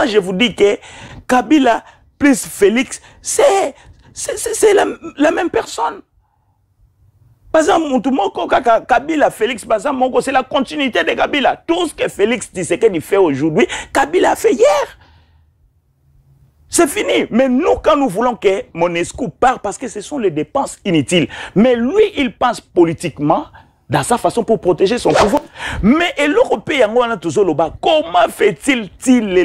moi, je vous dis que Kabila plus Félix, c'est la même personne. Par exemple, Kabila, Félix, c'est la continuité de Kabila. Tout ce que Félix Tshisekedi fait aujourd'hui, Kabila a fait hier. C'est fini. Mais nous, quand nous voulons que Monusco parte, parce que ce sont les dépenses inutiles. Mais lui, il pense politiquement dans sa façon pour protéger son pouvoir. Mais l'Européen, comment fait-il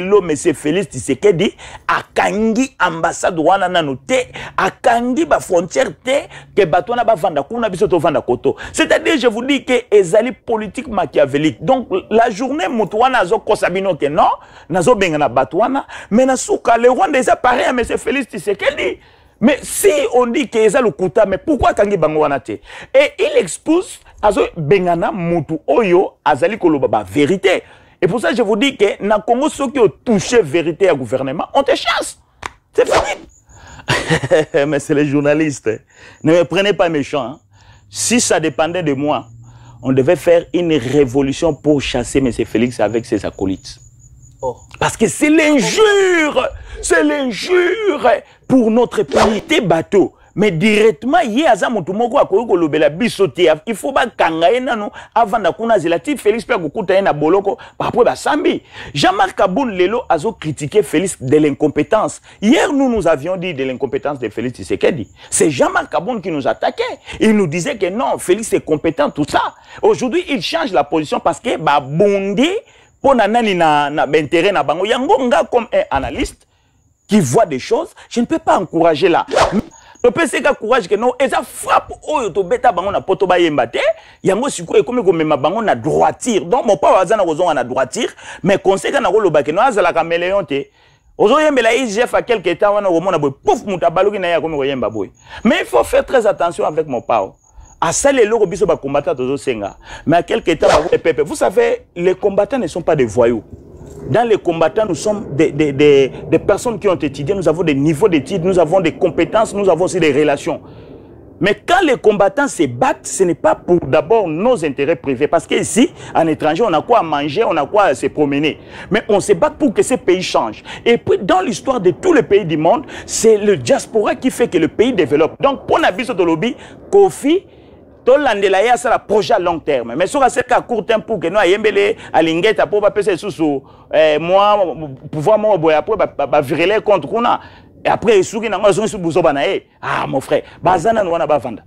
l'homme, M. Félix Tshisekedi, à Kangi, ambassade wana nanote, à Kangi, ba frontière te, que batona ba vanda kuna bisoto vanda koto. C'est-à-dire, je vous dis que ezali politique machiavélique. Donc, la journée, moutouana azo kosabino que non, nazo bengana batouana, mais nasouka, le Rwanda est pareil à M. Félix Tshisekedi. Mais si on dit que c'est le Kouta, mais pourquoi Kangi Bangwanate? Et il expose Azo Bengana Moutou Oyo Azali Kolobaba vérité. Et pour ça, je vous dis que dans le Congo, ceux qui ont touché vérité au gouvernement, on te chasse. C'est fini. Mais c'est les journalistes. Ne me prenez pas méchant. Hein. Si ça dépendait de moi, on devait faire une révolution pour chasser M. Félix avec ses acolytes. Oh. Parce que c'est l'injure. C'est l'injure pour notre pays. T'es bateau. Mais directement, il y a il faut pas kangaena avant d'akuna zelati Félix Père Goukouta na boloko par rapport à Sambi. Jean-Marc Kaboun Lelo a critiqué Félix de l'incompétence. Hier, nous avions dit de l'incompétence de Félix Tshisekedi. C'est Jean-Marc Kaboun qui nous attaquait. Il nous disait que non, Félix est compétent, tout ça. Aujourd'hui, il change la position parce que Bondi, pour nanani na intérêt na bango, yangonga comme un analyste qui voit des choses, je ne peux pas encourager là. Le PC a courage que non, et ça frappe au to beta bango na poto ba yembate, yango siko e comme mema bango na droiture. Donc mon papa azana kozonga na droiture, mais conseil na koloba ke no azala caméléon te. Ozo yembela IGF à quelque temps wana romona boy, pouf muta baloki na ya comme yemba boy. Mais il faut faire très attention avec mon papa. À ça les loro biso ba combattants tozo senga. Mais à quelque temps vous savez, les combattants ne sont pas des voyous. Dans les combattants, nous sommes des personnes qui ont étudié, nous avons des niveaux d'études, nous avons des compétences, nous avons aussi des relations. Mais quand les combattants se battent, ce n'est pas pour d'abord nos intérêts privés. Parce qu'ici, en étranger, on a quoi à manger, on a quoi à se promener. Mais on se bat pour que ces pays changent. Et puis, dans l'histoire de tous les pays du monde, c'est le diaspora qui fait que le pays développe. Donc, pour Nabiso de lobby, Kofi, tout l'andelaya c'est la projet à long terme mais sur ce cas court terme pour que nous ayembele alingeta pour pas passer sous moi pouvoir moi boy après ba virer les contre kuna et après souki na ngazongi sous buzo banae ah mon frère bazana nous wana ba vanda.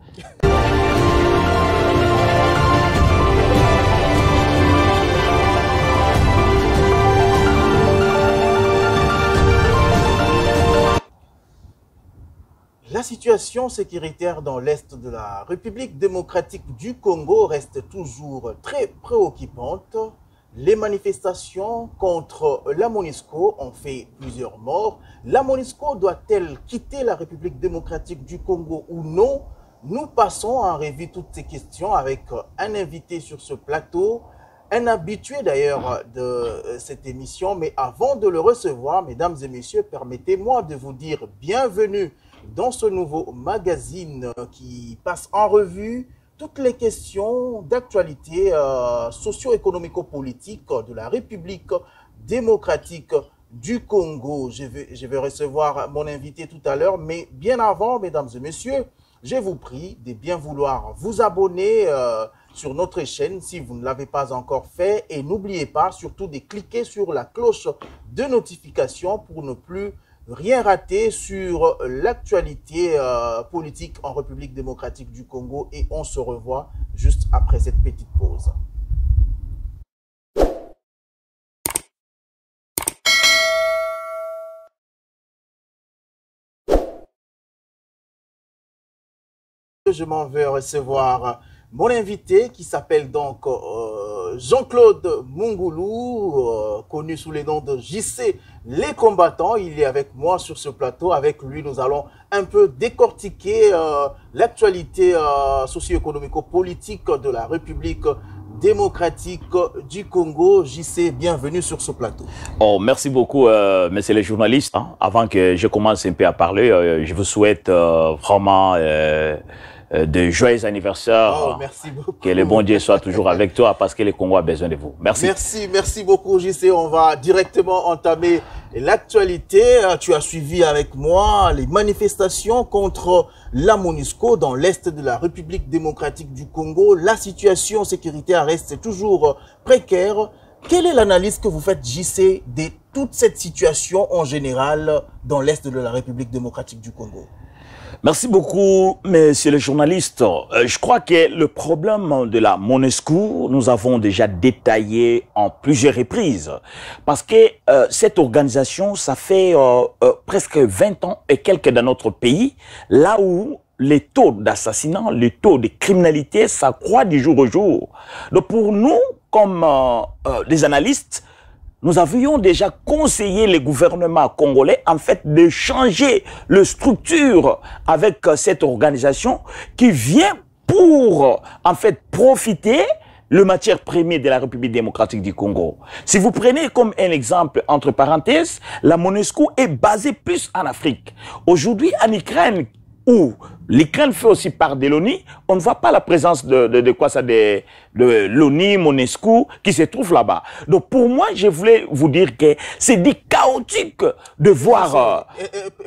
La situation sécuritaire dans l'Est de la République démocratique du Congo reste toujours très préoccupante. Les manifestations contre la Monusco ont fait plusieurs morts. La Monusco doit-elle quitter la République démocratique du Congo ou non? Nous passons en revue toutes ces questions avec un invité sur ce plateau, un habitué d'ailleurs de cette émission. Mais avant de le recevoir, mesdames et messieurs, permettez-moi de vous dire bienvenue dans ce nouveau magazine qui passe en revue toutes les questions d'actualité socio-économico-politique de la République démocratique du Congo. Je vais recevoir mon invité tout à l'heure, mais bien avant, mesdames et messieurs, je vous prie de bien vouloir vous abonner sur notre chaîne si vous ne l'avez pas encore fait et n'oubliez pas surtout de cliquer sur la cloche de notification pour ne plus rien rater sur l'actualité politique en République démocratique du Congo et on se revoit juste après cette petite pause. Je m'en vais recevoir mon invité qui s'appelle donc Jean-Claude Mungoulou, connu sous le nom de JC Les Combattants. Il est avec moi sur ce plateau. Avec lui, nous allons un peu décortiquer l'actualité socio-économico-politique de la République démocratique du Congo. JC, bienvenue sur ce plateau. Oh, merci beaucoup, messieurs les journalistes. Avant que je commence un peu à parler, je vous souhaite vraiment de joyeux anniversaire. Oh, merci beaucoup. Que le bon Dieu soit toujours avec toi parce que le Congo a besoin de vous. Merci. Merci beaucoup, JC. On va directement entamer l'actualité. Tu as suivi avec moi les manifestations contre la MONUSCO dans l'est de la République démocratique du Congo. La situation sécuritaire reste toujours précaire. Quelle est l'analyse que vous faites, JC, de toute cette situation en général dans l'est de la République démocratique du Congo? Merci beaucoup, monsieur le journaliste. Je crois que le problème de la MONUSCO, nous avons déjà détaillé en plusieurs reprises. Parce que cette organisation, ça fait presque 20 ans et quelques dans notre pays, là où les taux d'assassinat, les taux de criminalité s'accroît du jour au jour. Donc pour nous, comme des analystes, nous avions déjà conseillé le gouvernement congolais, en fait, de changer la structure avec cette organisation qui vient pour, en fait, profiter le matière première de la République démocratique du Congo. Si vous prenez comme un exemple, entre parenthèses, la MONUSCO est basée plus en Afrique. Aujourd'hui, en Ukraine, où l'Ukraine fait aussi part de l'ONU, on ne voit pas la présence de l'ONU, MONUSCO, qui se trouve là-bas. Donc pour moi, je voulais vous dire que c'est dit chaotique de voir...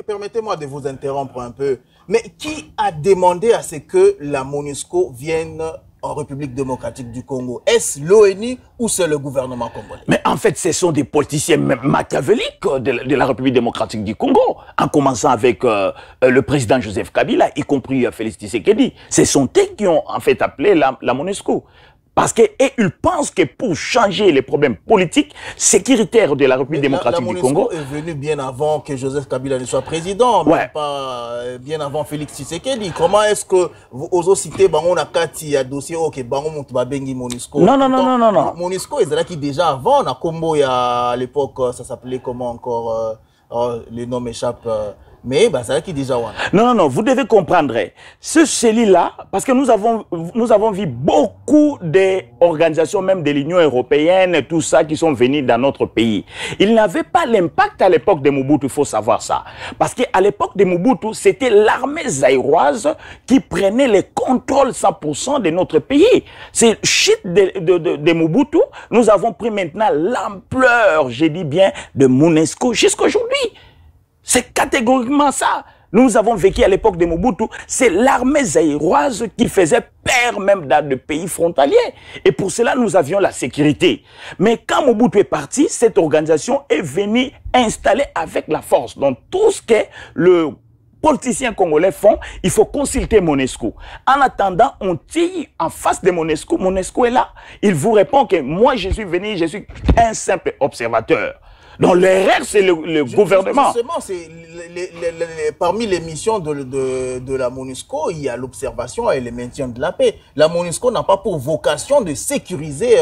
Permettez-moi de vous interrompre un peu. Mais qui a demandé à ce que la MONUSCO vienne en République démocratique du Congo? Est-ce l'ONU ou c'est le gouvernement congolais? Mais en fait, ce sont des politiciens machiavéliques de la République démocratique du Congo, en commençant avec le président Joseph Kabila, y compris Félix Tshisekedi. Ce sont eux qui ont en fait appelé la MONUSCO. Parce qu'ils pensent que pour changer les problèmes politiques, sécuritaires de la République démocratique du Congo... La MONUSCO est venue bien avant que Joseph Kabila ne soit président, ouais. Même pas bien avant Félix Tshisekedi. Comment est-ce que vous osez citer Bango Nakati a dossier OK Bango Mutbabengi MONUSCO? Non. MONUSCO est là qui déjà avant, na Combo, il y a à l'époque, ça s'appelait comment encore, le nom m'échappe... Mais bah, c'est là qui déjà... Non, vous devez comprendre. Celui-là, parce que nous avons vu beaucoup d'organisations, même de l'Union européenne, tout ça, qui sont venus dans notre pays. Ils n'avaient pas l'impact à l'époque de Mobutu, il faut savoir ça. Parce qu'à l'époque de Mobutu, c'était l'armée zaïroise qui prenait le contrôle 100% de notre pays. C'est shit de Mobutu, nous avons pris maintenant l'ampleur, je dis bien, de MONUSCO jusqu'à aujourd'hui. C'est catégoriquement ça. Nous avons vécu à l'époque de Mobutu, c'est l'armée zaïroise qui faisait peur même dans le pays frontalier. Et pour cela, nous avions la sécurité. Mais quand Mobutu est parti, cette organisation est venue installer avec la force. Donc tout ce que le politiciens congolais font, il faut consulter MONUSCO. En attendant, on tire en face de MONUSCO. MONUSCO est là. Il vous répond que moi, je suis venu, je suis un simple observateur. Donc l'erreur, c'est le gouvernement. Justement, parmi les missions de la MONUSCO, il y a l'observation et le maintien de la paix. La MONUSCO n'a pas pour vocation de sécuriser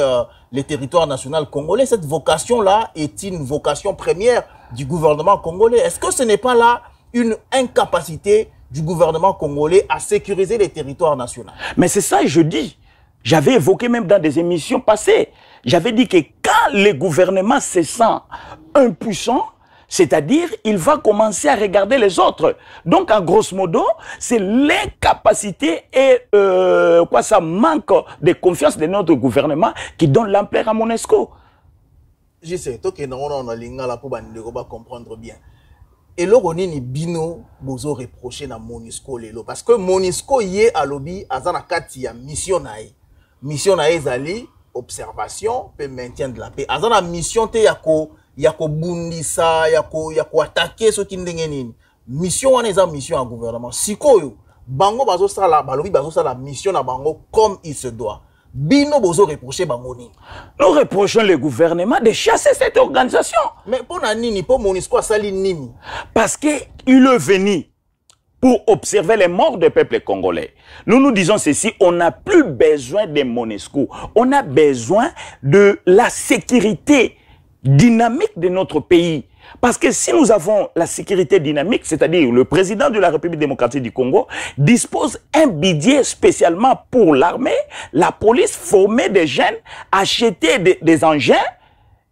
les territoires nationaux congolais. Cette vocation-là est une vocation première du gouvernement congolais. Est-ce que ce n'est pas là une incapacité du gouvernement congolais à sécuriser les territoires nationaux? Mais c'est ça que je dis. J'avais évoqué même dans des émissions passées. J'avais dit que quand le gouvernement se sent impuissant, c'est-à-dire il va commencer à regarder les autres. Donc en grosso modo, c'est l'incapacité et ça manque de confiance de notre gouvernement qui donne l'ampleur à MONUSCO. Je sais, toi qui es dans la pour comprendre bien. Et là, on a bino bozo reproché na MONUSCO lelo parce que MONUSCO yé à lobby azana kati ya mission nae. Mission nae zali observation pe maintien de la paix. Azana mission te yako bundisa yako attaquer ce qui ndenge nini. Mission wana eza mission à gouvernement. Sikoyo bango bazo sala balobi bazo sala mission na bango comme il se doit. Bino bozo reprocher bangoni. Nous reprochons le gouvernement de chasser cette organisation. Mais pour nini, pour MONUSCO sali nini? Parce qu'il est venu pour observer les morts du peuple congolais. Nous disons ceci, on n'a plus besoin de MONUSCO. On a besoin de la sécurité dynamique de notre pays. Parce que si nous avons la sécurité dynamique, c'est-à-dire le président de la République démocratique du Congo dispose un budget spécialement pour l'armée, la police, former des jeunes, acheter des engins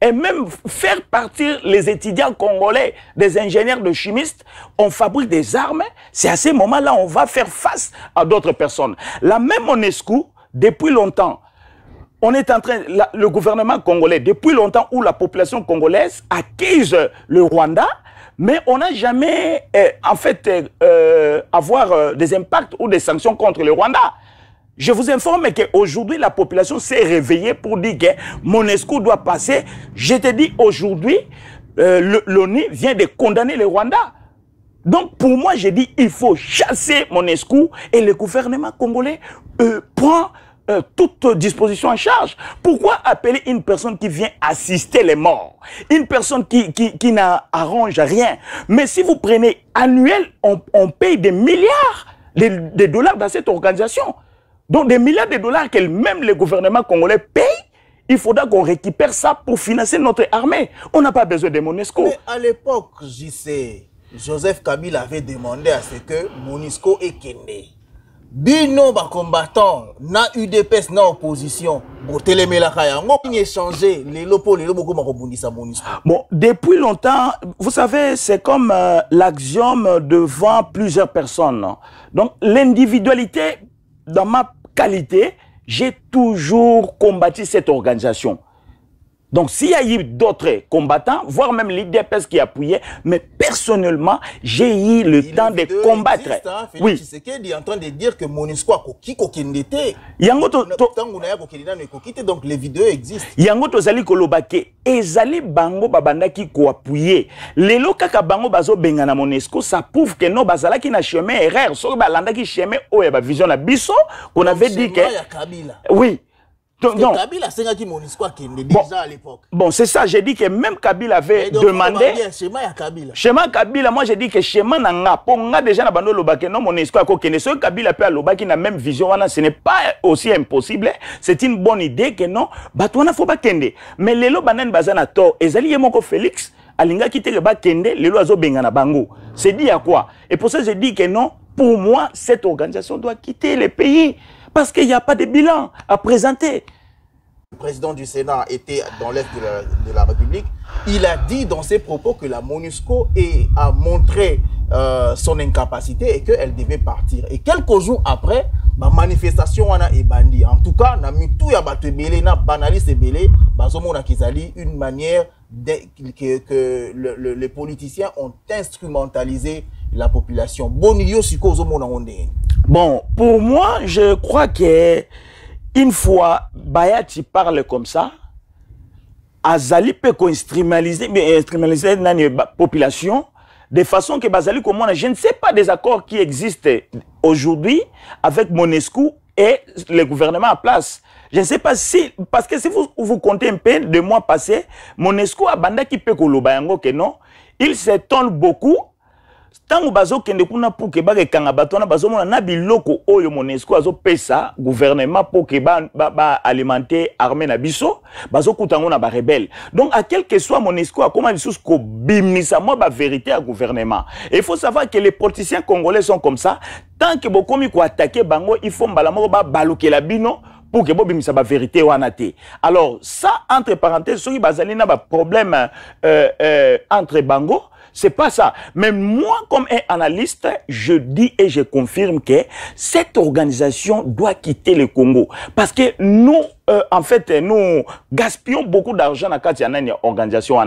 et même faire partir les étudiants congolais, des ingénieurs de chimistes, on fabrique des armes, c'est à ce moment-là on va faire face à d'autres personnes. La même MONUSCO, depuis longtemps, on est en train, le gouvernement congolais, depuis longtemps où la population congolaise accuse le Rwanda, mais on n'a jamais, en fait, avoir des impacts ou des sanctions contre le Rwanda. Je vous informe qu'aujourd'hui, la population s'est réveillée pour dire que MONUSCO doit passer. Je te dis aujourd'hui, l'ONU vient de condamner le Rwanda. Donc, pour moi, j'ai dit il faut chasser MONUSCO et le gouvernement congolais prend toute disposition en charge. Pourquoi appeler une personne qui vient assister les morts? Une personne qui n'arrange rien. Mais si vous prenez annuel, on paye des milliards de dollars dans cette organisation. Donc des milliards de dollars que même le gouvernement congolais paye, il faudra qu'on récupère ça pour financer notre armée. On n'a pas besoin de MONUSCO. Mais à l'époque, Joseph Kabila avait demandé à ce que MONUSCO ait kende. Bino ba combattant na UDPS na opposition botelemela kayango échanger les lopo les loboko makobundisa MONUSCO. Bon, depuis longtemps, vous savez, c'est comme l'axiome devant plusieurs personnes. Donc l'individualité, dans ma qualité, j'ai toujours combattu cette organisation. Donc, s'il y a eu d'autres combattants, voire même l'IDPS qui appuyait, mais personnellement, j'ai eu le temps de combattre. Existe, hein, oui. Tshisekedi est en train de dire que MONUSCO a kokindete. Donc, les vidéos existent. Yango tozali kolobake, ezali bango babandaki ko appuyer. Lelo kaka bango bazo benga na MONUSCO, ça prouve que non bazala qui na chemin erreur. So balandaki chemin oya ba vision na biso, qu'on avait dit que oui. Donc, Kabila qui MONUSCO déjà à l'époque. Bon, c'est ça, j'ai dit que même Kabila avait demandé. Schéma Kabila, moi j'ai dit que schéma n'a pas déjà na bando lobake non MONUSCO a kokene. Ce Kabila peut lobaki na même vision, ce n'est pas aussi impossible. C'est une bonne idée que non. Batouana faut pas kende. Mais lelo banen bazana to. Ezali yemoko Félix alinga kite ke ba kende lelo azo benga na bango. C'est dit à quoi? Et pour ça j'ai dit que non. Pour moi, cette organisation doit quitter le pays. Parce qu'il n'y a pas de bilan à présenter. Le président du Sénat était dans l'Est de la République. Il a dit dans ses propos que la MONUSCO a montré son incapacité et qu'elle devait partir. Et quelques jours après, la manifestation est bandie. En tout cas, tout na banaliste belé, une manière que les politiciens ont instrumentalisé la population. Bon, pour moi, je crois que une fois Bayati parle comme ça, Azali peut instrumentaliser la population de façon que Bazali comme moi, je ne sais pas des accords qui existent aujourd'hui avec MONUSCO et le gouvernement en place. Je ne sais pas si, parce que si vous comptez un peu de mois passés, MONUSCO a banda qui peut kolobayango que non, il s'étonne beaucoup. Tango bazo kende kuna pour que ba kanga batona bazo mona na biloko oyo MONUSCO azo pesa gouvernement pour que ba alimenter armée na biso bazo kutango na ba rebelle. Donc à quel que soit MONUSCO a comment sous ko bimisa moi ba vérité à gouvernement. Et il faut savoir que les politiciens congolais sont comme ça, tant que bokomi ko attaquer bango, il faut mbala moko ba baluke la bino pour que Bob Missa ba vérité ou anate. Alors ça entre parenthèses, ceux qui bazali na ba problème entre bango. C'est pas ça. Mais moi, comme un analyste, je dis et je confirme que cette organisation doit quitter le Congo. Parce que nous, en fait, nous gaspillons beaucoup d'argent dans cette organisation.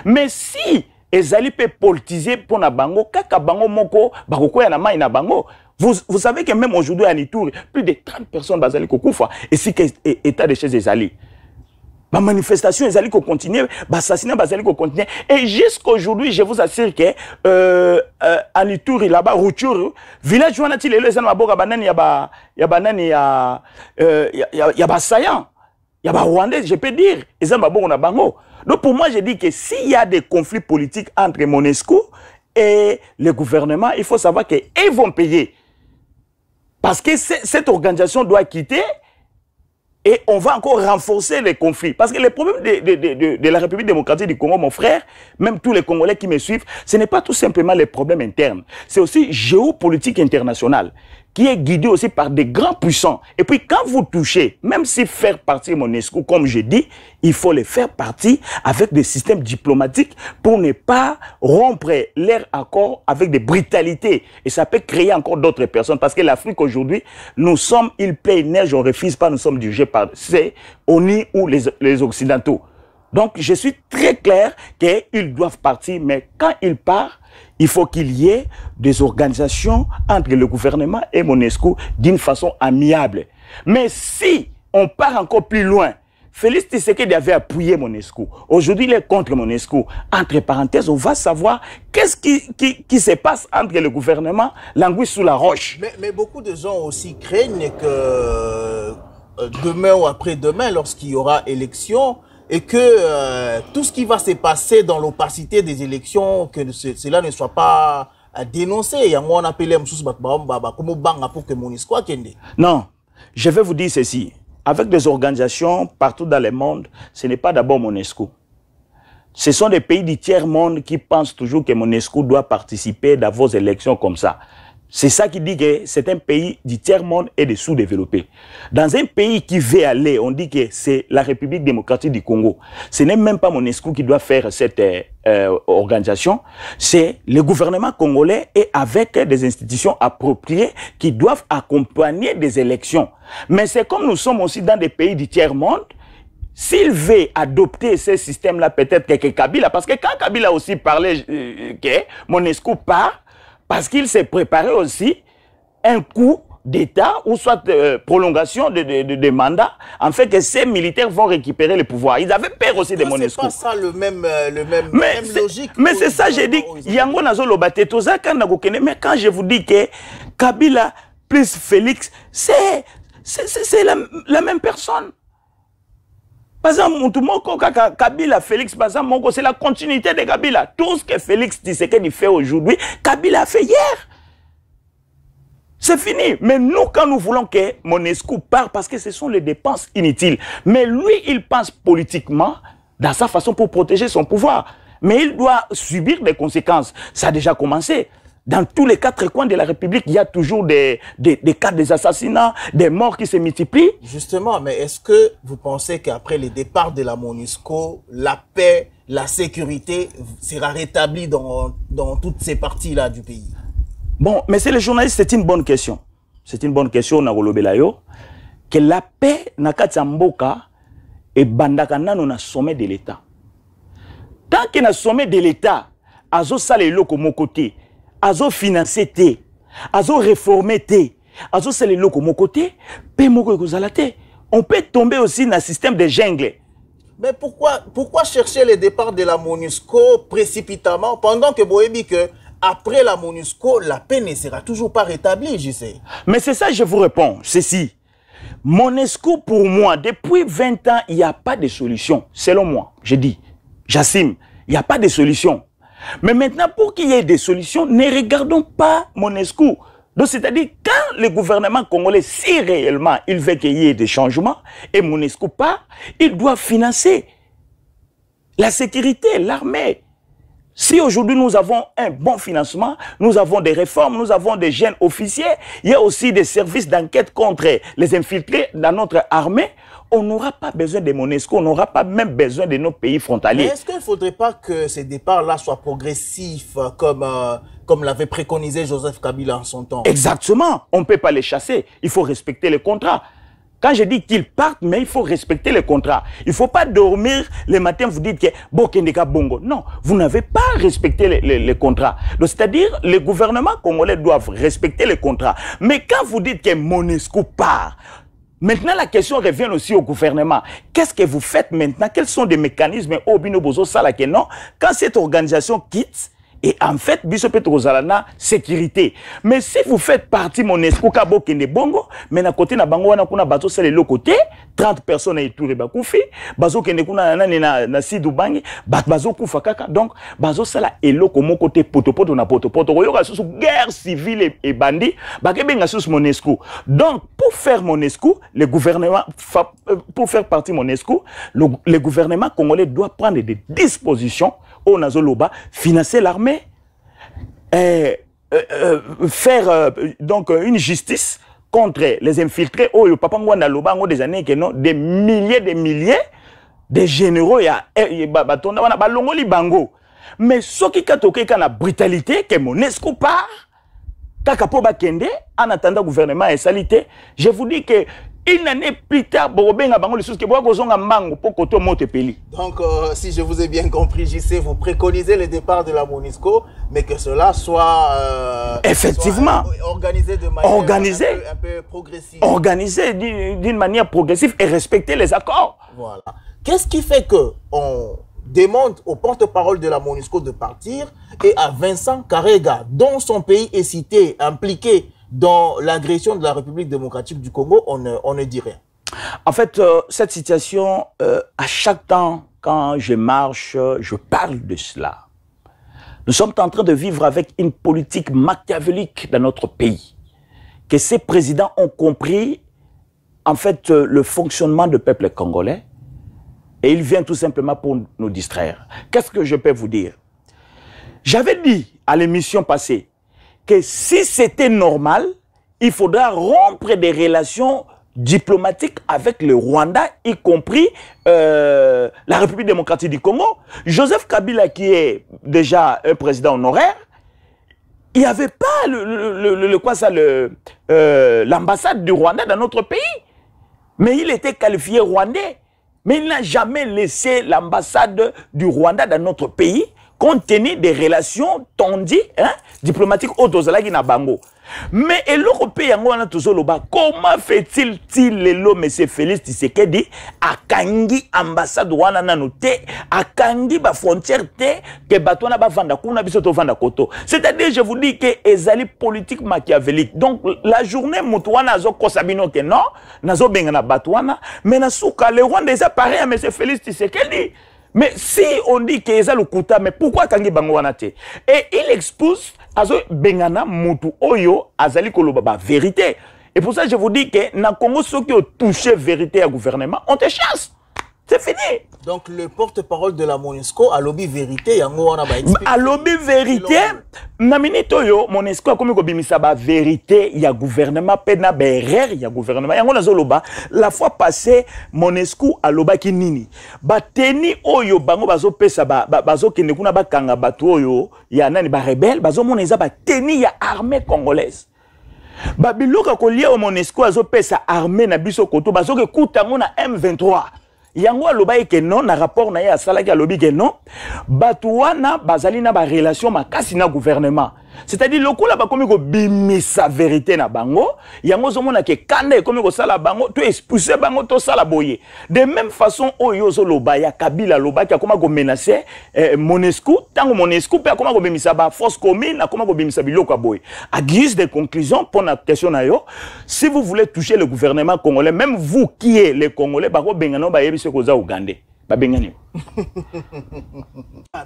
Mais si Ezali peut politiser pour na bango, kaka bango moko, bakoko ya na mai na bango. Vous savez que même aujourd'hui à Nitour, plus de 30 personnes bazali kokoufa. Et si état de chez Ezali. Ma manifestation, ils allaient continuer, l'assassinat, ils allaient continuer. Et jusqu'aujourd'hui, je vous assure que à Nitouri, là-bas, Rutshuru, village où on a dit les gens maboka banani yaba sayan, yaba rwandais, je peux dire, les gens maboka na bango. Donc pour moi, je dis que s'il y a des conflits politiques entre MONUSCO et le gouvernement, il faut savoir qu'ils vont payer. Parce que cette organisation doit quitter. Et on va encore renforcer les conflits. Parce que le problème de la République démocratique du Congo, mon frère, même tous les Congolais qui me suivent, ce n'est pas tout simplement les problèmes internes. C'est aussi géopolitique internationale. qui est guidé aussi par des grands puissants. Et puis quand vous touchez, même si faire partie de MONUSCO, comme je dis, il faut les faire partie avec des systèmes diplomatiques pour ne pas rompre leur accord avec des brutalités. Et ça peut créer encore d'autres personnes. Parce que l'Afrique aujourd'hui, nous sommes, il plaît, il neige, on ne refuse pas, nous sommes dirigés par c'est ONU ou les Occidentaux. Donc je suis très clair qu'ils doivent partir, mais quand ils partent, il faut qu'il y ait des organisations entre le gouvernement et MONUSCO d'une façon amiable. Mais si on part encore plus loin, Félix Tshisekedi avait appuyé MONUSCO. Aujourd'hui, il est contre MONUSCO. Entre parenthèses, on va savoir qu'est-ce qui se passe entre le gouvernement, l'anguille sous la roche. Mais beaucoup de gens aussi craignent que demain ou après-demain, lorsqu'il y aura élection, et que tout ce qui va se passer dans l'opacité des élections, que cela ne soit pas dénoncé. Il y a un appelé pour que MONUSCO kende. Non, je vais vous dire ceci. Avec des organisations partout dans le monde, ce n'est pas d'abord MONUSCO. Ce sont des pays du tiers-monde qui pensent toujours que MONUSCO doit participer dans vos élections comme ça. C'est ça qui dit que c'est un pays du tiers-monde et des sous-développés. Dans un pays qui veut aller, on dit que c'est la République démocratique du Congo. Ce n'est même pas MONUSCO qui doit faire cette organisation. C'est le gouvernement congolais et avec des institutions appropriées qui doivent accompagner des élections. Mais c'est comme nous sommes aussi dans des pays du tiers-monde, s'il veut adopter ce système-là, peut-être que Kabila, parce que quand Kabila aussi parlait que MONUSCO part, parce qu'il s'est préparé aussi un coup d'État ou soit prolongation de mandat, en fait que ces militaires vont récupérer le pouvoir. Ils avaient peur aussi de MONUSCO. C'est pas ça le même logique. Mais c'est ça, j'ai dit, Yango Nazo Lobate, mais quand je vous dis que Kabila plus Félix, c'est la même personne. Par exemple, Kabila, Félix, par exemple, c'est la continuité de Kabila. Tout ce que Félix Tshisekedi fait aujourd'hui, Kabila a fait hier. C'est fini. Mais nous, quand nous voulons que MONUSCO parte, parce que ce sont les dépenses inutiles. Mais lui, il pense politiquement dans sa façon pour protéger son pouvoir. Mais il doit subir des conséquences. Ça a déjà commencé. Dans tous les 4 coins de la République, il y a toujours des cas d'assassinats, des morts qui se multiplient. Justement, mais est-ce que vous pensez qu'après le départ de la MONUSCO, la paix, la sécurité sera rétablie dans toutes ces parties-là du pays? Bon, mais c'est les journalistes, c'est une bonne question. C'est une bonne question, Nagolobelayo, que la paix, Nakatamboka, et Bandakana, nous sommet de l'État. Tant qu'il y a un sommet de l'État, Azo Salelo comme côté, Azo financé té, Azo réformé té, Azo Salelo comme côté, Pemoko Kozalate. On peut tomber aussi dans un système de jungle. Mais pourquoi chercher le départ de la MONUSCO précipitamment pendant que Boébi que après la MONUSCO, la paix ne sera toujours pas rétablie, je sais. Mais c'est ça, je vous réponds, ceci. MONUSCO, pour moi, depuis 20 ans, il n'y a pas de solution. Selon moi, je dis, j'assume, il n'y a pas de solution. Mais maintenant, pour qu'il y ait des solutions, ne regardons pas MONUSCO. Donc, c'est-à-dire, quand le gouvernement congolais, si réellement il veut qu'il y ait des changements, et MONUSCO part, il doit financer la sécurité, l'armée. Si aujourd'hui nous avons un bon financement, nous avons des réformes, nous avons des jeunes officiers, il y a aussi des services d'enquête contre les infiltrés dans notre armée, on n'aura pas besoin de MONUSCO, on n'aura pas même besoin de nos pays frontaliers. Mais est-ce qu'il ne faudrait pas que ces départs-là soient progressifs comme l'avait préconisé Joseph Kabila en son temps? Exactement, on ne peut pas les chasser, il faut respecter les contrats. Quand je dis qu'ils partent, mais il faut respecter les contrats. Il ne faut pas dormir le matin, vous dites que Bokendeka Bongo. Non, vous n'avez pas respecté les contrats. C'est-à-dire, les gouvernements congolais doivent respecter les contrats. Mais quand vous dites que MONUSCO part, maintenant la question revient aussi au gouvernement. Qu'est-ce que vous faites maintenant? Quels sont des mécanismes au Binobozo Salake? Non, quand cette organisation quitte, et en fait, Biso Petrozalana, sécurité. Mais si vous faites partie MONUSCO, Kabo Kende Bongo, mais à côté na bango wana kuna bazo c'est le côté, 30 personnes et tout bakoufi, bazo kende kuna na Sidou Bangi, bazo kufa kaka. Donc bazo sala eloko mon côté potopoto na potopoto. Yoka sous guerre civile et bandit, bakebenga sous MONUSCO. Donc pour faire MONUSCO, le gouvernement pour faire partie MONUSCO, le gouvernement congolais doit prendre des dispositions au Nazoloba, financer l'armée, faire donc une justice contre les infiltrés. Oh, papa ngwana lobango des années que non, des milliers de généraux ya batonda wana balongoli bango. Mais ce qui katoke kana brutalité que Monesco part kaka po bakende en attendant gouvernement et salité. Je vous dis que une année plus tard, Borobenga bango les choses que bois kozonga mango pour koto monte peli. Donc si je vous ai bien compris, JC, vous préconisez le départ de la Monisco, mais que cela soit effectivement soit organisé de manière un peu progressive. Organisé d'une manière progressive et respecter les accords. Voilà. Qu'est-ce qui fait que on demande au porte-parole de la Monisco de partir et à Vincent Karega, dont son pays est cité, impliqué dans l'agression de la République démocratique du Congo, on ne dit rien? En fait, cette situation, à chaque temps, quand je marche, je parle de cela. Nous sommes en train de vivre avec une politique machiavélique dans notre pays. Que ces présidents ont compris, en fait, le fonctionnement du peuple congolais. Et ils viennent tout simplement pour nous distraire. Qu'est-ce que je peux vous dire? J'avais dit à l'émission passée que si c'était normal, il faudra rompre des relations diplomatiques avec le Rwanda, y compris la République démocratique du Congo. Joseph Kabila, qui est déjà un président honoraire, il n'y avait pas l'ambassade du Rwanda dans notre pays. Mais il était qualifié rwandais. Mais il n'a jamais laissé l'ambassade du Rwanda dans notre pays, compte tenu des relations tendues, diplomatiques au Dozalagi na Bango. Mais l'Européen, comment fait-il le M. Félix Tshisekedi à Kangi ambassade Rwanda nanote, à Kangi ba frontière te, que batona ba vanda kuna biso to vanda koto. C'est-à-dire, je vous dis que ezali politique machiavélique. Donc la journée mutuana zo kosabino que non, nazo bengana batwana, mais na souka le Rwanda est pareil à M. Félix Tshisekedi. Mais si on dit que ça le kuta, mais pourquoi Kangi bango wana te? Et il expose azo bengana mutu oyo azali koloba ba vérité. Et pour ça je vous dis que na Congo ceux qui ont touché vérité à gouvernement, on te chasse. C'est fini. Donc le porte-parole de la MONUSCO a lobby vérité yango wana ba expliquer. A lobby vérité na minute oyo MONUSCO a komi ko bimisa ba vérité ya gouvernement pena ba erreur ya gouvernement yango nazo loba la fois passée MONUSCO a loba ki nini ba teni oyo bango bazo pesa bazo kende kuna ba kanga batu oyo ya nani ba rebelle bazo mona eza ba teni ya armée congolaise. Babiloka ko lié au MONUSCO azo pesa armée na biso koto bazo ke kutango na M23. Yango aloba ke non na rapport na ya salaki alobi ke non batuana bazali na ba relation makasi na gouvernement. C'est-à-dire lokola ba komi ko bimisa vérité na bango yango zomona ke kanda komi ko sala bango to expulser bango to sala boye. De même façon oyo zo loba ya Kabila loba ki akoma ko menacer MONUSCO tango MONUSCO pe akoma ko bimisa ba force commune akoma ko bimisa biloko boye. À guise de conclusion pour la question na yo, si vous voulez toucher le gouvernement congolais, même vous qui êtes les Congolais ba ko bengano ba yebi se ko za Ougandais.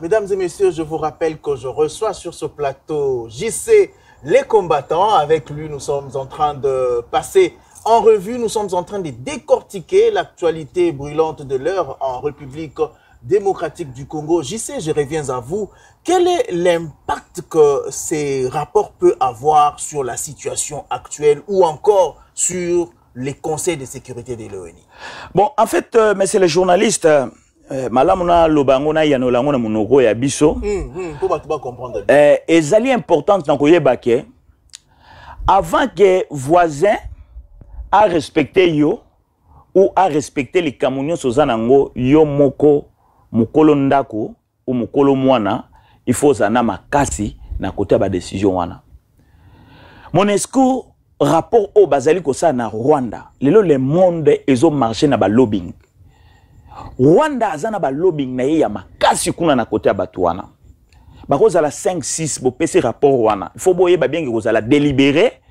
Mesdames et messieurs, je vous rappelle que je reçois sur ce plateau JC les combattants. Avec lui, nous sommes en train de passer en revue, nous sommes en train de décortiquer l'actualité brûlante de l'heure en République démocratique du Congo. JC, je reviens à vous. Quel est l'impact que ces rapports peuvent avoir sur la situation actuelle ou encore sur les conseils de sécurité de l'ONU? Bon, en fait, monsieur le journaliste, malamuna lobangona yanolangona monoko ya biso. Pour pas comprendre. Ezali importante dans koyeba ke avant que voisin a respecté yo ou a respecté les Camerounais sozanango yo moko mukolo ndako ou mukolo mwana, il faut zana makasi na côté ba décision wana. MONUSCO rapport au bazali kosa na Rwanda. Lelo le monde ezo marché na ba lobbying. Rwanda azana ba lobbying na ye ya makasi kuna na côté ya batu wana. Bakoza la 5-6 bo pesi rapport wana. Il faut boye ba bien que kozala délibéré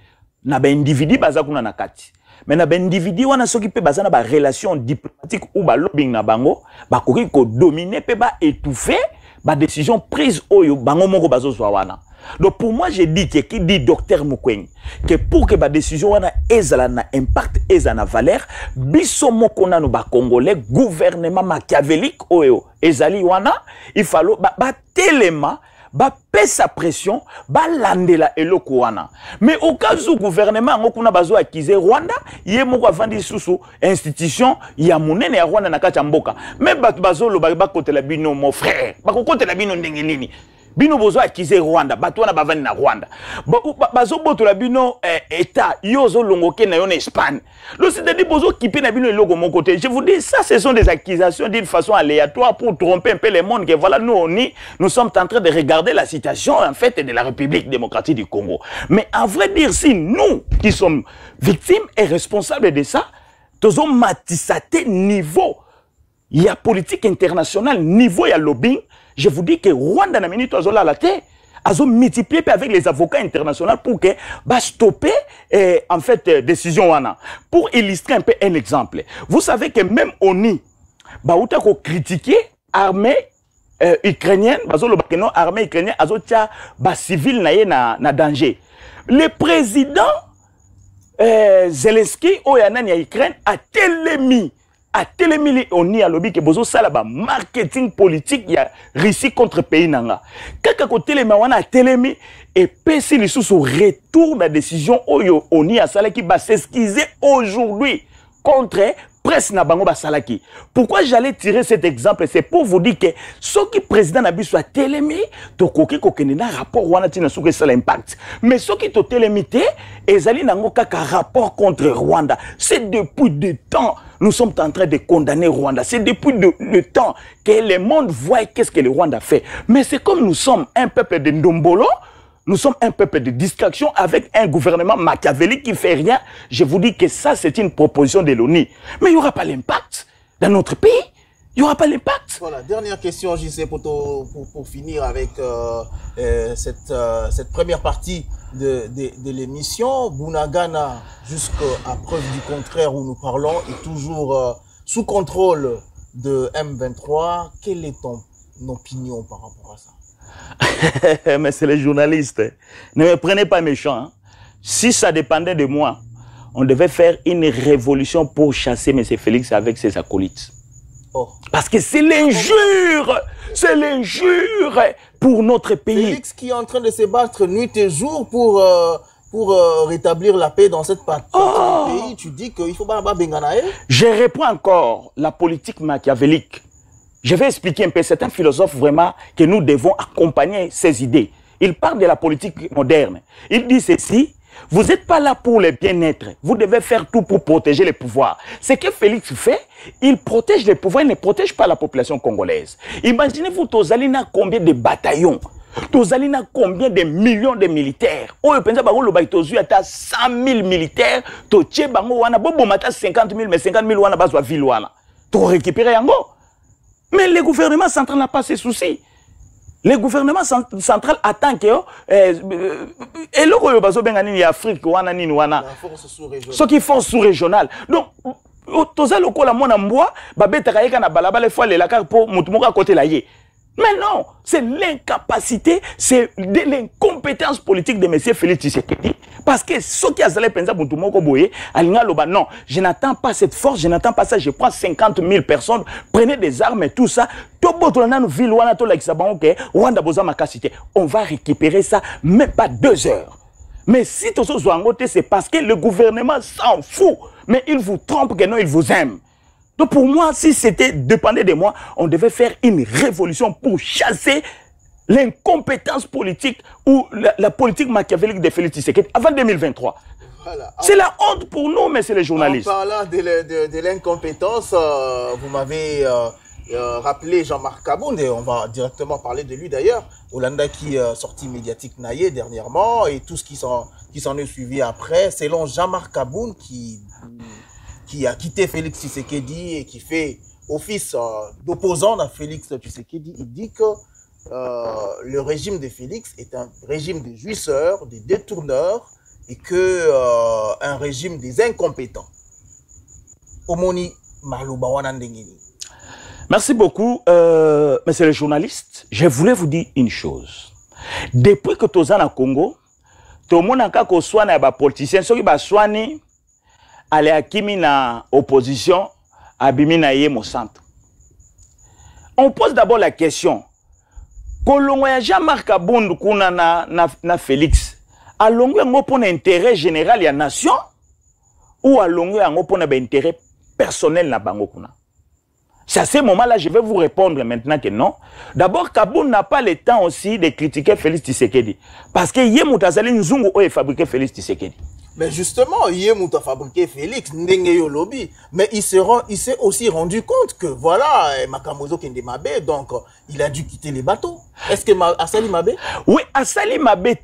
na ba individu baza kuna na kati. Mais na ba individu wana soki pe bazana ba relation diplomatique ou ba lobbying na bango, ba koki ko dominer pe ba étouffer ba décision prise oyo bango moko bazo zwa wana. Donc pour moi, je dis que qui dit docteur Mukwege que pour que la décision wana ezala na impact ezala na valeur, biso moko na no ba congolais gouvernement machiavélique oyo ezali wana, il fallait ba telema sa pression, landela eloko wana. Mais au cas où le gouvernement ngokuna bazo accuser Rwanda, yé moko avandi susu institution ya monene ya Rwanda na kati ya mboka. Mais bazo lo ba kote la bino mon frère. Ba kote la bino ndenge nini. Bino bozo accuser Rwanda, bato wana bavandi na Rwanda. Bazo boto la bino état yozo longoke na yon Espagne. Le c'est-à-dire bozo kipe na bino eloko mon côté. Je vous dis ça, ce sont des accusations d'une façon aléatoire pour tromper un peu le monde que voilà nous sommes en train de regarder la situation en fait de la République démocratique du Congo. Mais à vrai dire, si nous qui sommes victimes et responsables de ça, tozo matisate niveau il y a politique internationale, niveau il y a lobbying. Je vous dis que Rwanda na minute azola la terre, azo multiplié avec les avocats internationaux pour que stopper en fait décision wana. Pour illustrer un peu un exemple, vous savez que même ONU baouta ko critiquer armée ukrainienne, bazo lo bakeno armée ukrainienne azo tia civil na danger. Le président Zelensky oyanani ya Ukraine a télémis a télémili on y a lobby que bozo salaba marketing politique ya Russie contre pays nanga. Kaka ko téléma wana télémi et pesi li sous retour la décision oyo on y a sala qui va s'excuser aujourd'hui contre presse na bango ba salaki. Pourquoi j'allais tirer cet exemple, c'est pour vous dire que ce qui président na biso a télémi to koki ko kenena rapport wana tina souke ça l'impact. Mais ce qui to télémité ezali nango kaka rapport contre Rwanda. C'est depuis des temps nous sommes en train de condamner Rwanda. C'est depuis le temps que le monde voit qu'est-ce que le Rwanda fait. Mais c'est comme nous sommes un peuple de Ndombolo, nous sommes un peuple de distraction avec un gouvernement machiavélique qui ne fait rien. Je vous dis que ça, c'est une proposition de l'ONU. Mais il n'y aura pas l'impact dans notre pays. Il n'y aura pas l'impact. Voilà, dernière question, JC, pour finir avec cette première partie de l'émission. Bunagana, jusqu'à preuve du contraire où nous parlons, est toujours sous contrôle de M23. Quelle est ton opinion par rapport à ça? Mais c'est les journalistes. Ne me prenez pas méchant. Hein. Si ça dépendait de moi, on devait faire une révolution pour chasser M. Félix avec ses acolytes. Oh. Parce que c'est l'injure, pour notre pays. Félix qui est en train de se battre nuit et jour pour rétablir la paix dans cette partie du pays, tu dis qu'il faut pas benganae. Je reprends encore la politique machiavélique. Je vais expliquer un peu. C'est un philosophe vraiment que nous devons accompagner ses idées. Il parle de la politique moderne. Il dit ceci. Vous n'êtes pas là pour le bien-être. Vous devez faire tout pour protéger les pouvoirs. Ce que Félix fait, il protège les pouvoirs, il ne protège pas la population congolaise. Imaginez-vous, Tozalina, combien de bataillons, Tozalina, combien de millions de militaires. Oh, pensez que le Baïtozu a 100 000 militaires, Toche Bango wana, Bobo mata 50 000, mais 50 000 wana bazwa ville wana. Tu récupères yango. Mais le gouvernement central n'a pas ces soucis. Le gouvernement central attend que et le Royo Bengani Afrique wana nini wana ce qui force sous-régional. Donc toza lokola mona mboa babeta yeka na balabala fois le laka pour mutumoka côté la yé. Mais non, c'est l'incapacité, c'est de l'incompétence politique de M. Félix Tshisekedi. Parce que ce qui a zalé pensa mutumoko boye, alinga loba non, je n'attends pas cette force, je n'attends pas ça, je prends 50 000 personnes, prenez des armes et tout ça. On va récupérer ça, même pas 2 heures. Mais si tout ça c'est parce que le gouvernement s'en fout, mais il vous trompe que non, il vous aime. Donc pour moi, si c'était dépendait de moi, on devait faire une révolution pour chasser l'incompétence politique ou la politique machiavélique de Félix Tshisekedi avant 2023. Voilà. C'est la honte pour nous, mais c'est les journalistes. En parlant de l'incompétence, vous m'avez rappelé Jean-Marc Kaboun, et on va directement parler de lui d'ailleurs. Hollanda qui sorti médiatique naïe dernièrement et tout ce qui s'en est suivi après. Selon Jean-Marc Kaboun qui a quitté Félix Tshisekedi et qui fait office d'opposant à Félix Tshisekedi, il dit que le régime de Félix est un régime de jouisseurs, de détourneurs et que un régime des incompétents. Omoni Malouba Wanandengini. Merci beaucoup, monsieur le journaliste. Je voulais vous dire une chose. Depuis que tu es au Congo, tout le monde a soigné les politiciens, ceux qui ont soigné, aller à Kimi na opposition, à Bimi na Yé, mon centre. On pose d'abord la question. kolongo ya Jean-Marc Abound kuna na Félix alongo yango pour intérêt général ya nation ou alongo yango pour intérêt personnel na bango kuna. C'est à ce moment-là, je vais vous répondre maintenant que non. D'abord, Kabound n'a pas le temps aussi de critiquer Félix Tshisekedi. Parce que Yemutazali Nzungu a fabriqué Félix Tshisekedi. Mais justement, Yemut a fabriqué Félix, Ndengeyo Lobby. Mais il s'est aussi rendu compte que, voilà, Makamozo Kendemabe, donc, il a dû quitter les bateaux. Est-ce que Assali Mabe? Oui, Assali Mabe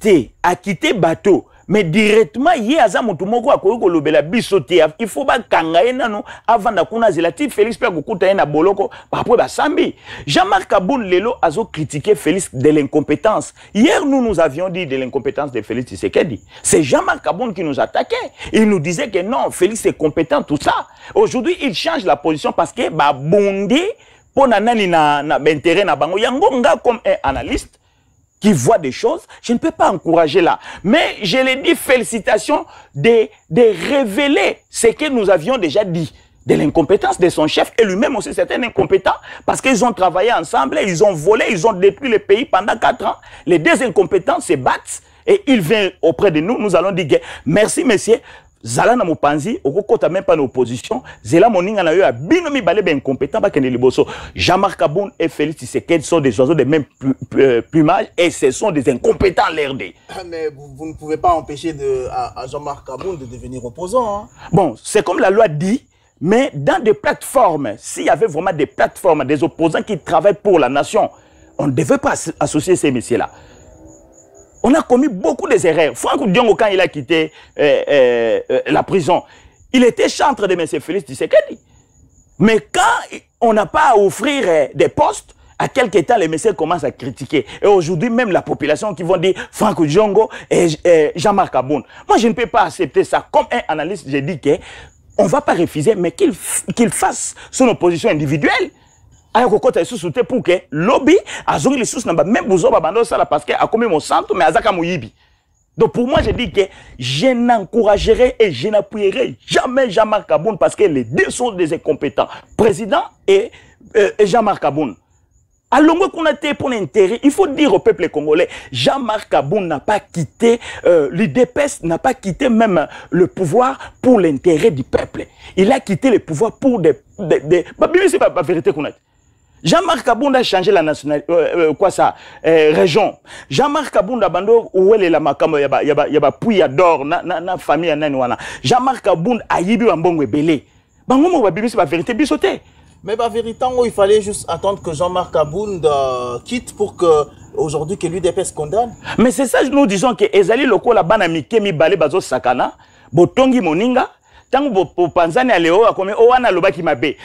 a quitté bateau. Mais directement, il y a un moko a kolobela bisoté. Il faut pas kangaye nano avant d'akuna zelati Félix Père Gokuta na boloko par rapport à Sambi. Jean-Marc Abound Lelo a critiqué Félix de l'incompétence. Hier, nous avions dit de l'incompétence de Félix Tshisekedi. C'est Jean-Marc Abound qui nous attaquait. Il nous disait que non, Félix est compétent, tout ça. Aujourd'hui, il change la position parce que Bondi pour nanani na intérêt na bango yangonga comme un analyste qui voit des choses, je ne peux pas encourager là. Mais je l'ai dit, félicitations de révéler ce que nous avions déjà dit. De l'incompétence de son chef et lui-même aussi c'est un incompétent parce qu'ils ont travaillé ensemble, ils ont volé, ils ont détruit le pays pendant 4 ans. Les deux incompétents se battent et il vient auprès de nous. Nous allons dire merci messieurs. Zala na mopanzi, okokota même pas l'opposition. Zela moninga na yo a binomi balé ben incompétent ba kende liboso. Jean-Marc Abound et Félix Tshisekedi sont des oiseaux de même plumage et ce sont des incompétents l'RD. Mais vous ne pouvez pas empêcher à Jean-Marc Abound de devenir opposant. Hein? Bon, c'est comme la loi dit, mais dans des plateformes, s'il y avait vraiment des plateformes, des opposants qui travaillent pour la nation, on ne devait pas associer ces messieurs-là. On a commis beaucoup d'erreurs. Franck Diongo, quand il a quitté la prison, il était chantre de M. Félix Tshisekedi. Mais quand on n'a pas à offrir des postes, à quelque temps, les messieurs commencent à critiquer. Et aujourd'hui, même la population qui vont dire Franck Diongo et Jean-Marc Abound. Moi, je ne peux pas accepter ça. Comme un analyste, j'ai dit qu'on ne va pas refuser, mais qu'il fasse son opposition individuelle. Pour que lobby a les sous même parce que a commis mon centre mais azaka moyibi. Donc pour moi je dis que je n'encouragerai et je n'appuierai jamais Jean-Marc Abound parce que les deux sont des incompétents, président et Jean-Marc Abound. Alors qu'on a été pour l'intérêt, il faut dire au peuple congolais, Jean-Marc Abound n'a pas quitté, l'UDPS n'a pas quitté même le pouvoir pour l'intérêt du peuple. Il a quitté le pouvoir pour c'est pas la vérité qu'on a. Jean-Marc Abound a changé la nationalité, région. Jean-Marc Abound a bando où est la makamo yaba puya d'or na famille nani wana. Jean-Marc Abound a yibi wambongo belé. Bangomo wabibi c'est la vérité bisoté. Mais la vérité, il fallait juste attendre que Jean-Marc Abound quitte pour que aujourd'hui que l'UDPS condamne. Mais c'est ça nous disons que ezali loko la bana mikemi balé bazo sakana, botongi moninga.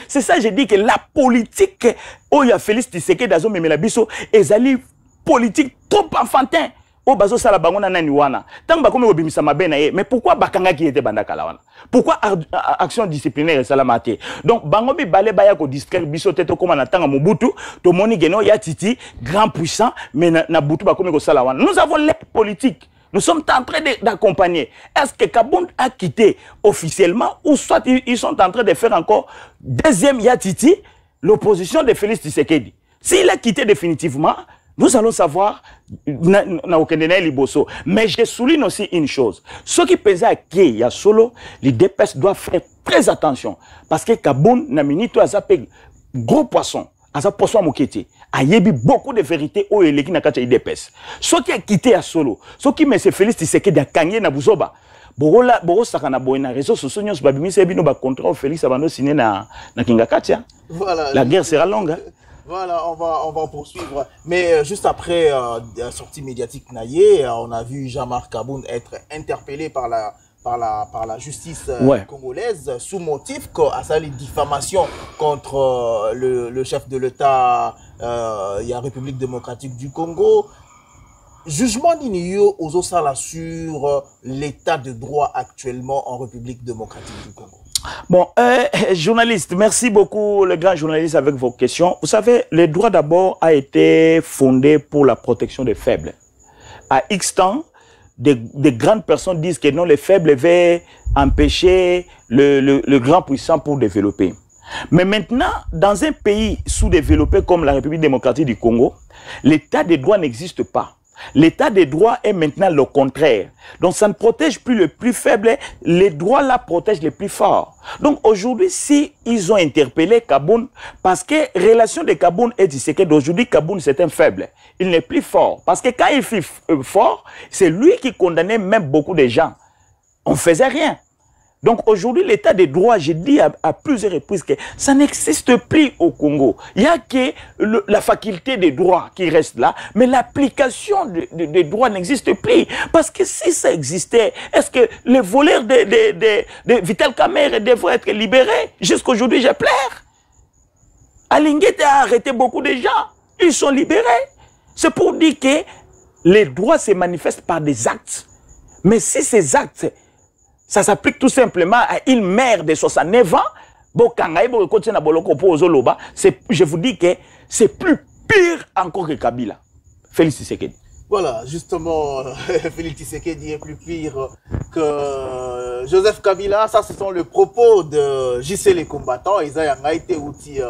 C'est ça, je dis que la politique, où il y a Félix Tshisekedi d'azo memela biso, ezali politique trop enfantin. Oh bazo sala bangona nani wana. Tant ba comme obimisa mabe na ye, mais pourquoi bakanga qui était bandaka la wana? Pourquoi action disciplinaire salamate? Donc bango bi balé baya ko distraire biso teto comme na tanga Mobutu, to moni geno ya titi grand puissant, mais na butu ba comme ko sala wana. Nous avons les politiques. Nous sommes en train d'accompagner. Est-ce que Kabound a quitté officiellement ou soit ils sont en train de faire encore deuxième Yatiti, l'opposition de Félix Tshisekedi? S'il a quitté définitivement, nous allons savoir mais je souligne aussi une chose. Ce qui pesait à qui y a solo, les DPS doivent faire très attention. Parce que Kabound n'a mis tout à sa gros poisson. À sa poisson moketi. A yebi beaucoup de vérités au eleki na kati IDPS. Ceux qui a quitté à solo, ceux qui me se Félix Tshisekedi a gagné na buzoba. Boro saka na boy na réseaux sociaux nyos ba bimisa bino ba contrat Félix abando signé na Kinga Katia. Voilà. La guerre sera longue. Hein? Voilà, on va poursuivre. Mais juste après la sortie médiatique naïe, on a vu Jean-Marc Abound être interpellé par la justice congolaise sous motif qu'à sa diffamation contre le chef de l'État, il y a République démocratique du Congo. Jugement d'Inio aux Osala sur l'état de droit actuellement en République démocratique du Congo. Bon, journaliste, merci beaucoup, le grand journaliste, avec vos questions. Vous savez, le droit d'abord a été fondé pour la protection des faibles. À X temps, des grandes personnes disent que non, les faibles veulent empêcher le grand puissant pour développer. Mais maintenant, dans un pays sous-développé comme la République démocratique du Congo, l'état des droits n'existe pas. L'état des droits est maintenant le contraire. Donc ça ne protège plus le plus faible, les droits là protègent les plus forts. Donc aujourd'hui, si ils ont interpellé Kaboun, parce que relation de Kaboun et Tshisekedi d'aujourd'hui, Kaboun c'est un faible. Il n'est plus fort. Parce que quand il fut fort, c'est lui qui condamnait même beaucoup de gens. On ne faisait rien. Donc aujourd'hui, l'état des droits, j'ai dit à plusieurs reprises que ça n'existe plus au Congo. Il n'y a que la faculté des droits qui reste là, mais l'application des droits n'existe plus. Parce que si ça existait, est-ce que les voleurs de Vital Kamerhe devraient être libérés? Jusqu'aujourd'hui, je pleure. Alinguete a arrêté beaucoup de gens. Ils sont libérés. C'est pour dire que les droits se manifestent par des actes. Mais si ces actes, ça s'applique tout simplement à une mère de 69 ans, je vous dis que c'est plus pire encore que Kabila. Félix Tshisekedi. Voilà, justement, Félix Tshisekedi est plus pire que Joseph Kabila. Ça, ce sont les propos de JC les combattants. Ils ont été outils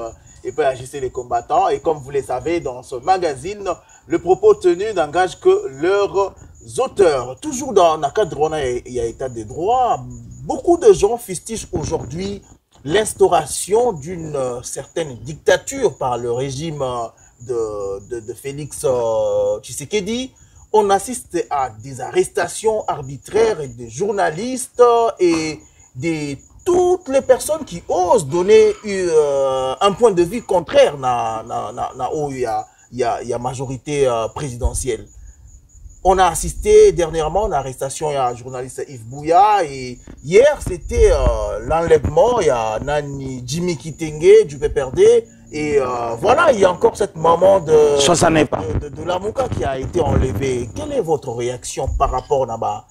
et pas JC les combattants. Et comme vous le savez, dans ce magazine, le propos tenu n'engage que leurs auteurs. Toujours dans le cadre il y a état des droits, beaucoup de gens fustigent aujourd'hui l'instauration d'une certaine dictature par le régime de Félix Tshisekedi. On assiste à des arrestations arbitraires des journalistes et toutes les personnes qui osent donner un point de vue contraire où il y a majorité présidentielle. On a assisté dernièrement à l'arrestation d'un journaliste Yves Bouya et hier c'était l'enlèvement, il y a Nani Jimmy Kitenge du PPRD et voilà, il y a encore cette maman de Lamouka qui a été enlevée. Quelle est votre réaction par rapport à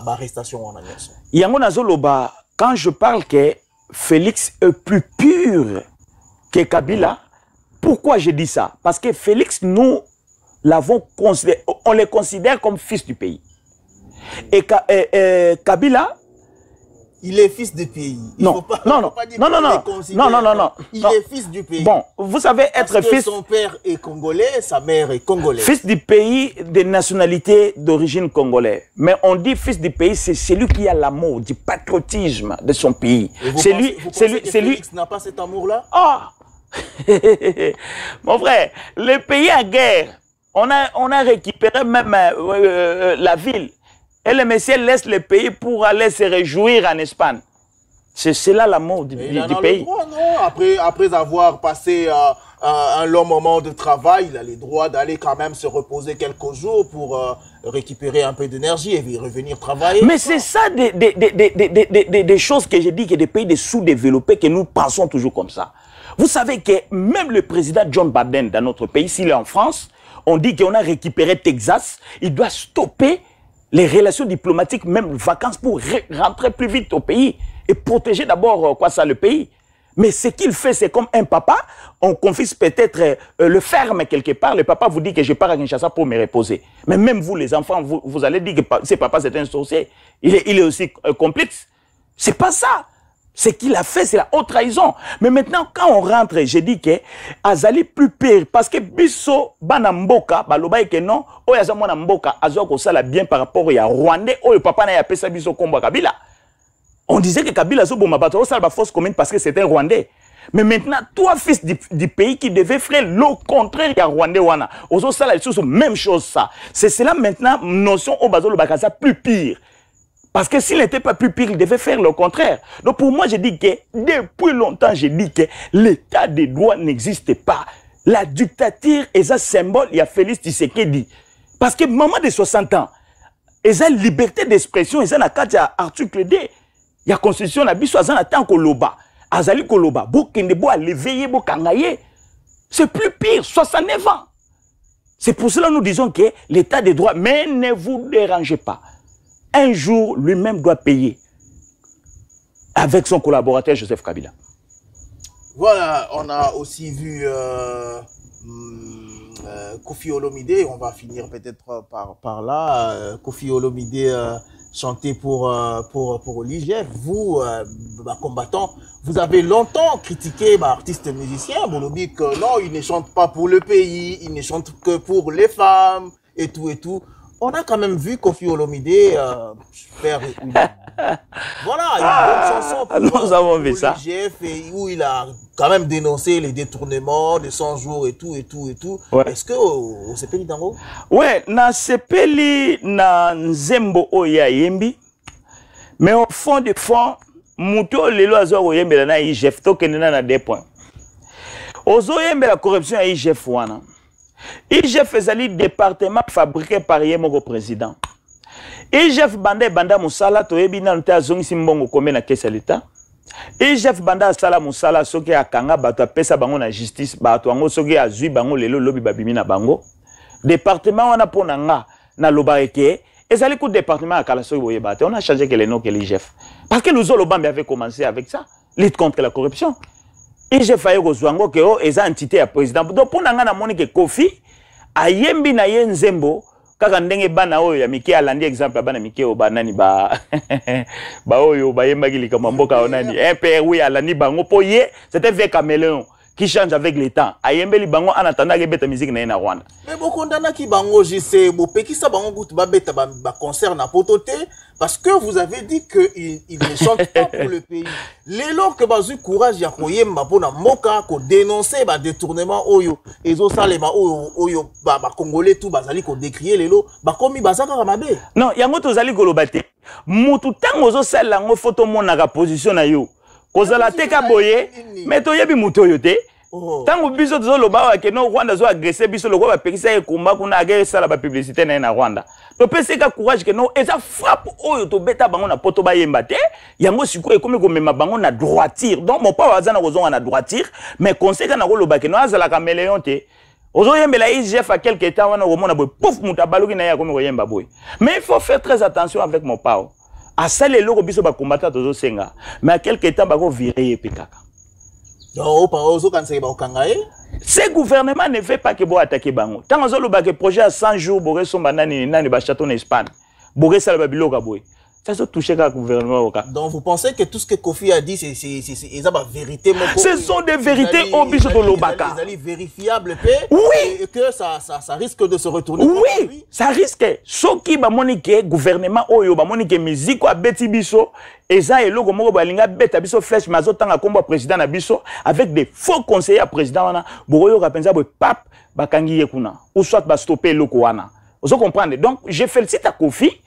l'arrestation en Agnesso? Yango Nazoloba, quand je parle que Félix est plus pur que Kabila, pourquoi je dis ça? Parce que Félix, nous on les considère comme fils du pays. Et Kabila, il est fils du pays. Non. Il est fils du pays. Bon, vous savez être fils. Son père est congolais, sa mère est congolaise. Fils du pays de nationalité d'origine congolaise. Mais on dit fils du pays, c'est celui qui a l'amour, du patriotisme de son pays. C'est lui. Félix n'a pas cet amour-là? Ah, mon frère, le pays en guerre. On a récupéré même la ville. Et le monsieur laisse le pays pour aller se réjouir en Espagne. C'est là l'amour du pays. Droit, non? Après avoir passé un long moment de travail, il a le droit d'aller quand même se reposer quelques jours pour récupérer un peu d'énergie et revenir travailler. Mais c'est ça des choses que j'ai dit que des pays des sous-développés que nous pensons toujours comme ça. Vous savez que même le président John Biden dans notre pays, s'il est en France, on dit qu'on a récupéré Texas, il doit stopper les relations diplomatiques, même vacances, pour rentrer plus vite au pays et protéger d'abord le pays. Mais ce qu'il fait, c'est comme un papa, on confie peut-être le ferme quelque part, le papa vous dit que je pars à Kinshasa pour me reposer. Mais même vous, les enfants, vous allez dire que ce papa c'est un sorcier, il est aussi complice. C'est pas ça. Ce qu'il a fait, c'est la haute trahison. Mais maintenant, quand on rentre, j'ai dit que Azali plus pire. Parce que Bisso, Banamboka, Baloba et que non, Oyaza Mboka, Azoko ça bien par rapport à Rwandais, Oyo Papa n'a pas ça Bisso Komba Kabila. On disait que Kabila Zobo Mabato, ça va force commune parce que c'était un Rwandais. Mais maintenant, toi, fils du pays qui devait faire le contraire à Rwandais, Wana, Ozo ça la même chose ça. C'est cela maintenant, notion au Bazolo Bakaza plus pire. Parce que s'il n'était pas plus pire, il devait faire le contraire. Donc pour moi, je dis que depuis longtemps, je dis que l'état des droits n'existe pas. La dictature est un symbole, il y a Félix Tshisekedi. Parce que maman de 60 ans, il y a liberté d'expression, il y a article 2. Il y a constitution, il y a tant koloba. Azali koloba, bokendebo a l'éveiller, bokangaye. C'est plus pire, 69 ans. C'est pour cela que nous disons que l'état des droits, mais ne vous dérangez pas. Un jour, lui-même doit payer avec son collaborateur Joseph Kabila. Voilà, on a aussi vu Kofi Olomide, on va finir peut-être par là. Kofi Olomide chanté pour l'IGF. Vous, combattants, vous avez longtemps critiqué artistes musiciens. Vous nous dites que non, ils ne chantent pas pour le pays, ils ne chantent que pour les femmes et tout et tout. On a quand même vu Koffi Olomide faire une chanson pour nous avons vu ça. l'IGF où il a quand même dénoncé les détournements de 100 jours et tout et tout et tout. Ouais. Est-ce que au Sepeli Dango? Ouais, na Sepeli na Nzembo Oya Yembi. Mais au fond de fond, Mouto Lelo Azo Yembe na IGF to kenena na 2 points. Ozo Yembe la corruption à IGF wana. IGF ezali département fabriqué par Yemoko président. IGF banda musala toyebi na nte azongisi mbongo kombe na kesa l'État. IGF banda sala musala soki akanga bato apesa bango na justice bato ango soki azui bango lelo lobi babimi na bango. Département wana pona nga na lobareke ezali ku département akala soki boye bate. On a changé que le nom que l'IGF. Parce que nous Olobambi avait commencé avec ça, lutte contre la corruption. IGF ayo kozwango ke o eza entité ya président. Donc pona nga na moni ke Koffi ayembi na ye Nzembo kaka ndenge bana oyo ya mike alandi exemple bana mike o banani ba oyo ba yembaki likambo mboka onani père oui alandi bango po ye c'était avec caméléon qui change avec le temps ayembeli bango en attendant que beta musique na na Rwanda mais bokondana ki bango jise bo pekisa bango kutu ba beta ba concert na pototé parce que vous avez dit que il ne chante pas pour le pays lelo que bazu courage ya koyemba pona moka ko dénoncer ba détournement oyo ezo salema oyo ba congolais tout bazali ko décrier lelo ba komi bazaka mabe non yango tozali kolobate mutu tango zo sala ngo photo monaka position na yo kozala teka boye mais toyebi mutu oyo te tango biso tozoloba wa ke no Rwanda zo agresser biso lokwa ba pekisa e komba kuna age sala ba publicité na Rwanda to pese ka courage ke no eza frappe oyo to beta bango na poto ba yemba te yango siko e komi ko mema bango na droiture donc mon pa wazana kozonga na droiture mais conseil na koloba ke no azala caméléon te ozo yembela IGF à quelque temps wana romona boy pouf muta baloki na ya komi ko yemba boy mais il faut faire très attention avec mon pao à ça les loko biso ba combattre tozo senga mais à quelque temps ba ko virer epekaka. Ce gouvernement ne fait pas que vous attaquer bango. Tant que vous avez projet à 100 jours, vous avez château en Espagne. Vous avez ça se touche le gouvernement. Donc vous pensez que tout ce que Koffi a dit, c'est la vérité? Ce sont des vérités au biso de l'Obaka. Ils vérifiables, oui. Et que ça risque de se retourner. Oui, ça risque. Ce qui va moniquer gouvernement oyo, va moniquer musique ou beti biso, et ça est logo moko balinga beta biso flèche mazotanga kombo président na biso avec des faux conseillers à président wana. Boyo kapenza boy pape bakangi yekuna ou soit ba stopper loko wana. Vous comprenez? Donc je félicite à Koffi.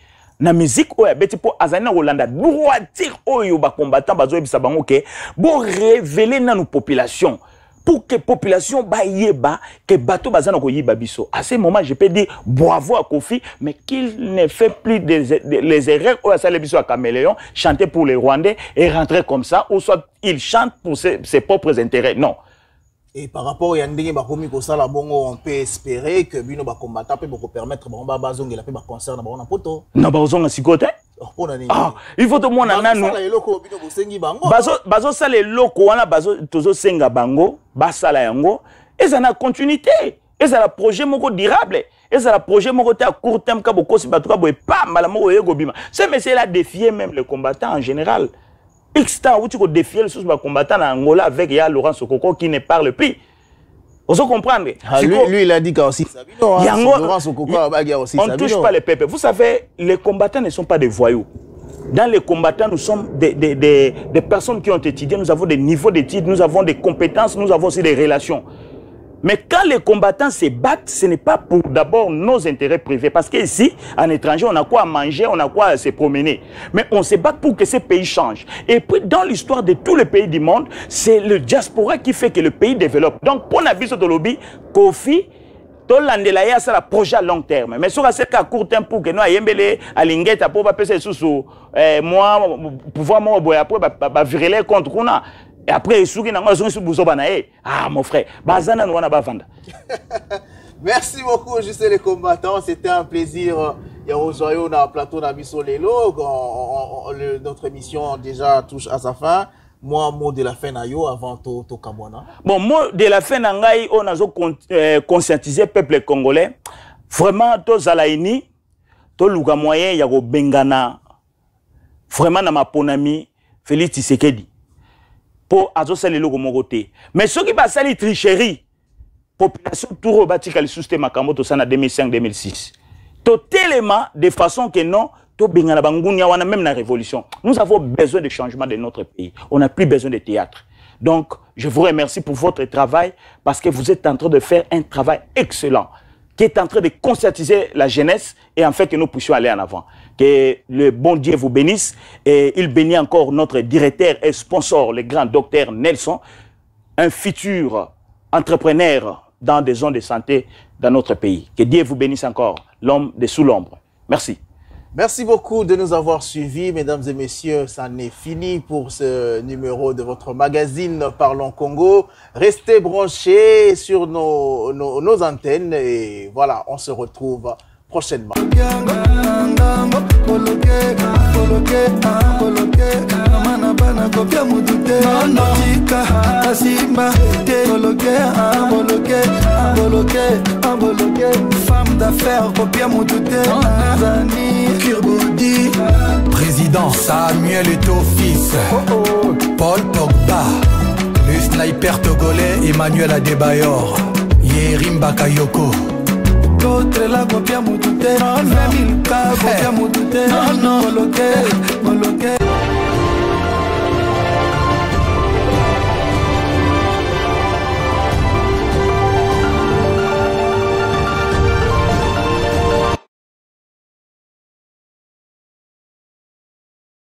Na musique oya beti po azana Rolanda droiture oyo ba combattant bazo ebisa bango ke bo révéler na nos populations pour que population ba yeba que bateau bazana ko yiba biso. À ce moment je peux dire bravo à Koffi mais qu'il ne fait plus les erreurs oya sale biso à Caméléon chanter pour les Rwandais et rentrer comme ça ou soit il chante pour ses propres intérêts. Non. Et par rapport à Yandenge Bakomi Kosala Bongo, on peut espérer que Bino Bakombata peut vous permettre de bazong et la paix concert dans la poto. Non, bazong à sikote. Ah, il faut tout le monde nanu. Bazo sale loko wana bazo tozo senga bango, basala yango, et ça na continuité. Et ça la projet moko durable. Et ça la projet moko à court terme ka boko si batuka boy pa mala moko yego bima. Ce monsieur là défier même les combattants en général. X-temps où tu peux défier le combattant en Angola avec Laurent Sokoko qui ne parle plus. Vous comprenez? Lui, il a dit qu'aussi Laurent Sokoko aussi. On ne touche pas les peuples. Vous savez, les combattants ne sont pas des voyous. Dans les combattants, nous sommes des personnes qui ont étudié, nous avons des niveaux d'études, nous avons des compétences, nous avons aussi des relations. Mais quand les combattants se battent, ce n'est pas pour d'abord nos intérêts privés. Parce qu'ici, en étranger, on a quoi à manger, on a quoi à se promener. Mais on se bat pour que ces pays changent. Et puis, dans l'histoire de tous les pays du monde, c'est le diaspora qui fait que le pays développe. Donc, pour Nabiso Tolobi, Koffi, Tolandela, c'est un projet à long terme. Mais sur ce cas, à court terme, pour que nous ayons à l'ingéta, pour pas passer sous moi, pouvoir moi, après, virer contre nous. Et après, mon frère, merci beaucoup, juste les combattants. C'était un plaisir. Il y a aujourd'hui un plateau d'Abisso Lelo. Notre émission déjà touche à sa fin. Moi, mot de la fin nayo avant to Kabwana. Bon, mot de la fin nangai, on a conscientisé le peuple congolais. Vraiment, to zalaini, to luga moyen, ya go bengana vraiment na ma ponami Félix Tshisekedi pour azosala eloko moko te mais soki basali tricherie population touro batika lisusu te makambo tosala na 2005-2006 totelema de façon que non tobengana bangunia wana même na révolution. Nous avons besoin de changement de notre pays. On n'a plus besoin de théâtre. Donc je vous remercie pour votre travail parce que vous êtes en train de faire un travail excellent qui est en train de conscientiser la jeunesse et en fait que nous puissions aller en avant. Que le bon Dieu vous bénisse et il bénit encore notre directeur et sponsor, le grand docteur Nelson, un futur entrepreneur dans des zones de santé dans notre pays. Que Dieu vous bénisse encore, l'homme de sous l'ombre. Merci. Merci beaucoup de nous avoir suivis, mesdames et messieurs. Ça en est fini pour ce numéro de votre magazine Parlons Congo. Restez branchés sur nos antennes et voilà, on se retrouve prochainement. Femme d'affaires, président Samuel Eto'o-Fils, Paul Pogba, le sniper togolais Emmanuel Adebayor, Yerim Bakayoko. L'autre la copia mutute, 20 000 cas.